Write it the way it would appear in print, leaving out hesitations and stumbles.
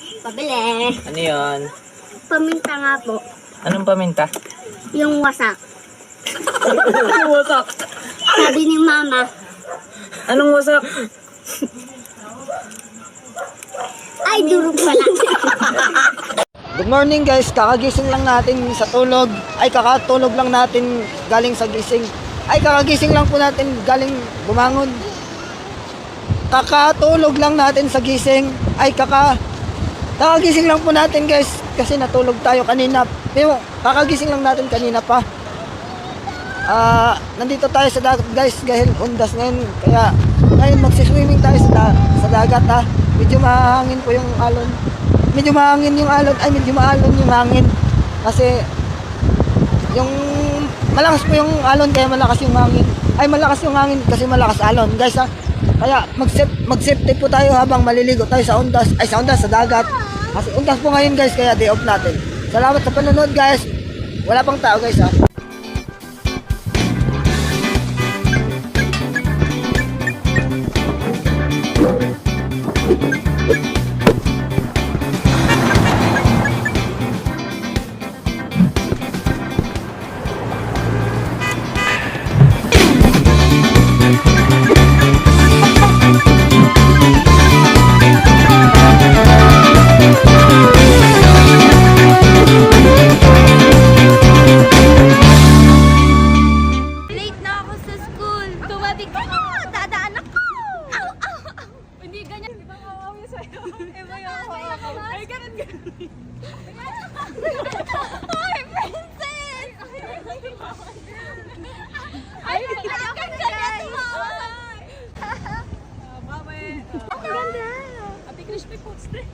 Pabili. Ano yun? Paminta nga po. Anong paminta? Yung wasak. Wasak. Sabi ni mama, Anong wasak? ay durog pala. Good morning guys, kakagising lang natin sa tulog. Ay kakatulog lang natin galing sa gising. Ay kakagising lang po natin galing bumangon. Kakatulog lang natin sa gising. Ay kakagising lang po natin guys kasi natulog tayo kanina. Pero kakagising lang natin kanina pa. Nandito tayo sa dagat guys dahil undas ngayon. Kaya ngayon magsiswimming tayo sa dagat ha. Medyo mahangin po yung alon. Medyo mahangin yung alon, ay medyo maalon yung hangin. Kasi yung malakas po yung alon kaya malakas yung hangin. Ay malakas yung hangin kasi malakas alon guys ha. Kaya mag-safety po tayo habang maliligo tayo sa undas, sa dagat. Kasi undas po ngayon guys kaya day off natin. Salamat sa panonood guys. Wala pang tao guys ha. Late na ako sa school. Tumabi ka. Dadaan ako. Ow, ow, ow. Hindi ganyan. Di ba kawawi sa'yo? Iba yung kawawi. Ay, ganun. Ay, princess! Ay, ayoko na ganyan. Mama. Ang ganda. Ate crispy foods din.